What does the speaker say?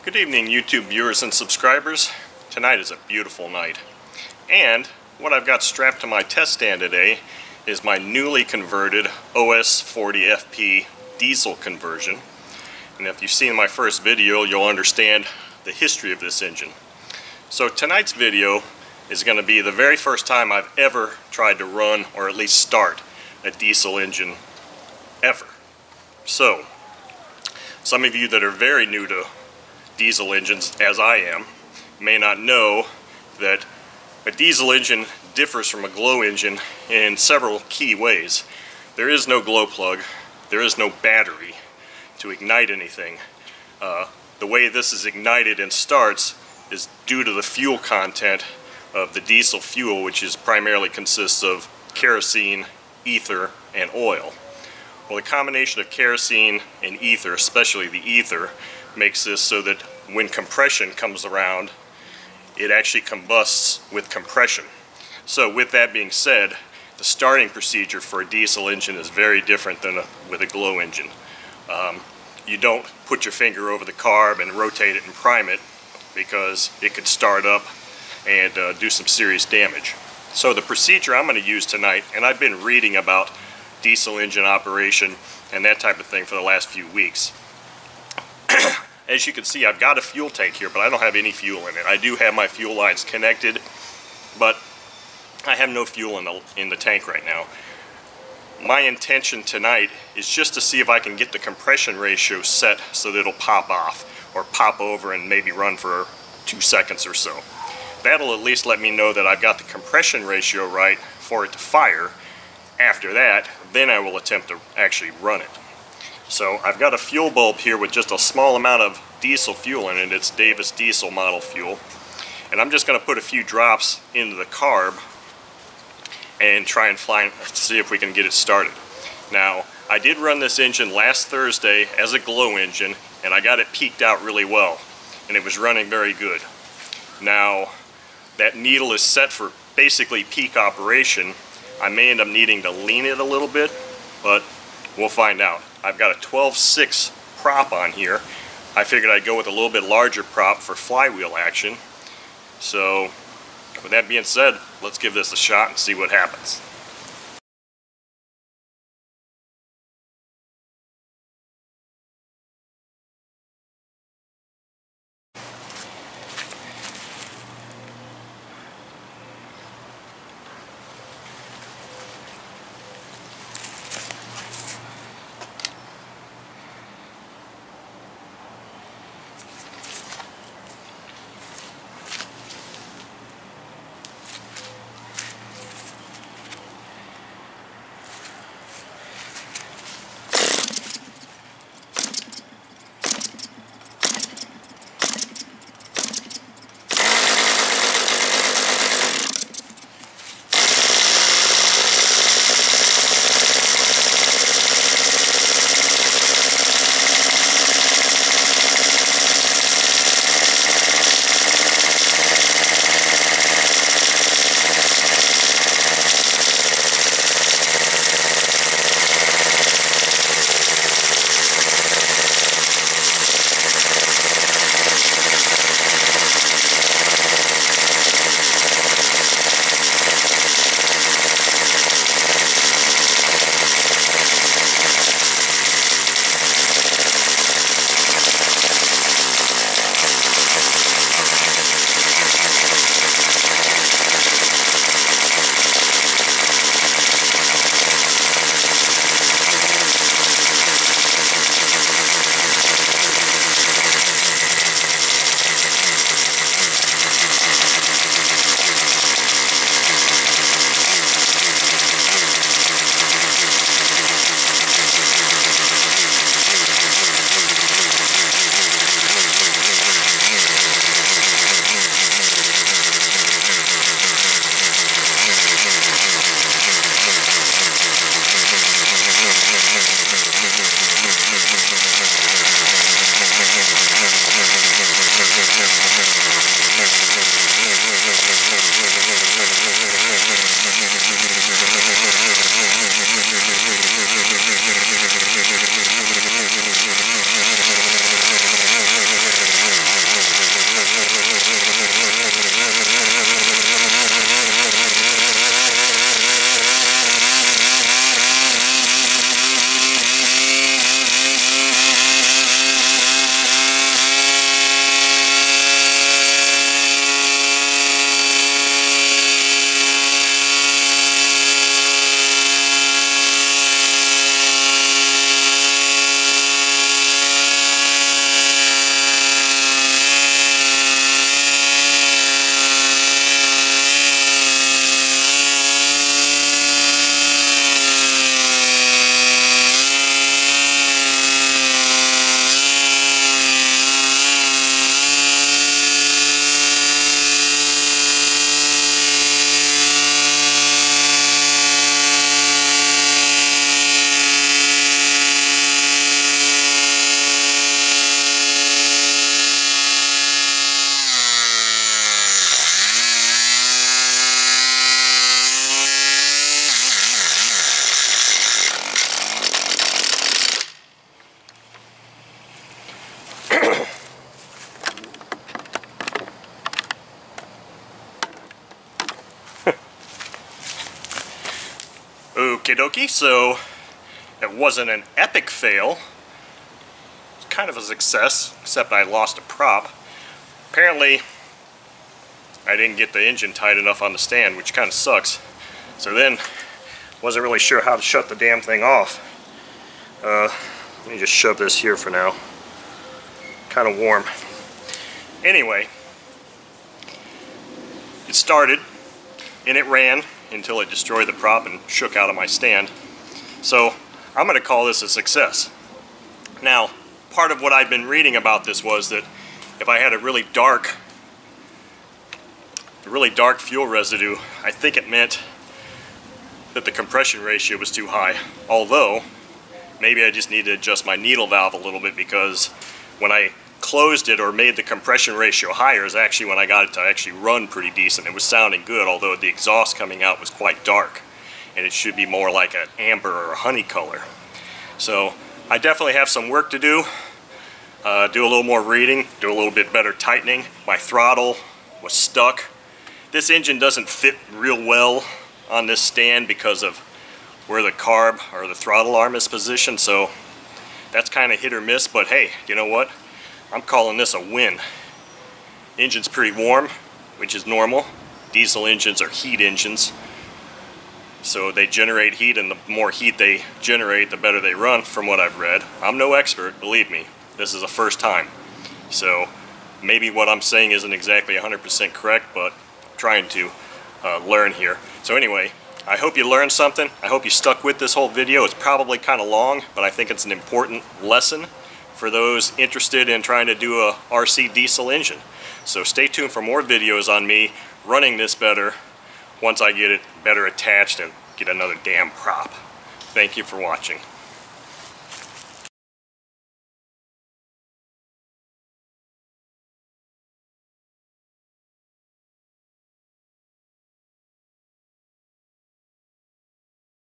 Good evening, YouTube viewers and subscribers. Tonight is a beautiful night. And what I've got strapped to my test stand today is my newly converted OS40FP diesel conversion. And if you've seen my first video, you'll understand the history of this engine. So tonight's video is going to be the very first time I've ever tried to run or at least start a diesel engine ever. So, some of you that are very new to diesel engines, as I am, may not know that a diesel engine differs from a glow engine in several key ways. There is no glow plug, there is no battery to ignite anything. The way this is ignited and starts is due to the fuel content of the diesel fuel, which is primarily consists of kerosene, ether, and oil. Well, the combination of kerosene and ether, especially the ether, makes this so that when compression comes around, it actually combusts with compression. So with that being said, the starting procedure for a diesel engine is very different than with a glow engine. You don't put your finger over the carb and rotate it and prime it, because it could start up and do some serious damage. So the procedure I'm going to use tonight, and I've been reading about diesel engine operation and that type of thing for the last few weeks. As you can see, I've got a fuel tank here, but I don't have any fuel in it. I do have my fuel lines connected, but I have no fuel in the tank right now. My intention tonight is just to see if I can get the compression ratio set so that it'll pop off or pop over and maybe run for 2 seconds or so. That'll at least let me know that I've got the compression ratio right for it to fire. After that, then I will attempt to actually run it. So I've got a fuel bulb here with just a small amount of diesel fuel in it. It's Davis diesel model fuel. And I'm just going to put a few drops into the carb and try and see if we can get it started. Now, I did run this engine last Thursday as a glow engine, and I got it peaked out really well, and it was running very good. Now, that needle is set for basically peak operation. I may end up needing to lean it a little bit, but we'll find out. I've got a 12.6 prop on here. I figured I'd go with a little bit larger prop for flywheel action. So, with that being said, let's give this a shot and see what happens. Okie dokie, so it wasn't an epic fail. It's kind of a success, except I lost a prop. Apparently, I didn't get the engine tight enough on the stand, which kind of sucks. So then, wasn't really sure how to shut the damn thing off. Let me just shove this here for now. Kind of warm. Anyway, it started and it ran until it destroyed the prop and shook out of my stand. So I'm going to call this a success. Now, part of what I've been reading about this was that if I had a really dark fuel residue, I think it meant that the compression ratio was too high. Although, maybe I just need to adjust my needle valve a little bit, because when I closed it or made the compression ratio higher is actually when I got it to actually run pretty decent. It was sounding good, although the exhaust coming out was quite dark, and it should be more like an amber or a honey color. So I definitely have some work to do. Do a little more reading, do a little bit better tightening. My throttle was stuck. This engine doesn't fit real well on this stand because of where the carb or the throttle arm is positioned, so that's kind of hit or miss, but hey, you know what? I'm calling this a win. Engine's pretty warm, which is normal. Diesel engines are heat engines, so they generate heat, and the more heat they generate, the better they run, from what I've read. I'm no expert, believe me. This is the first time. So maybe what I'm saying isn't exactly 100% correct, but I'm trying to learn here. So anyway, I hope you learned something. I hope you stuck with this whole video. It's probably kind of long, but I think it's an important lesson for those interested in trying to do a RC diesel engine. So stay tuned for more videos on me running this better once I get it better attached and get another damn prop. Thank you for watching.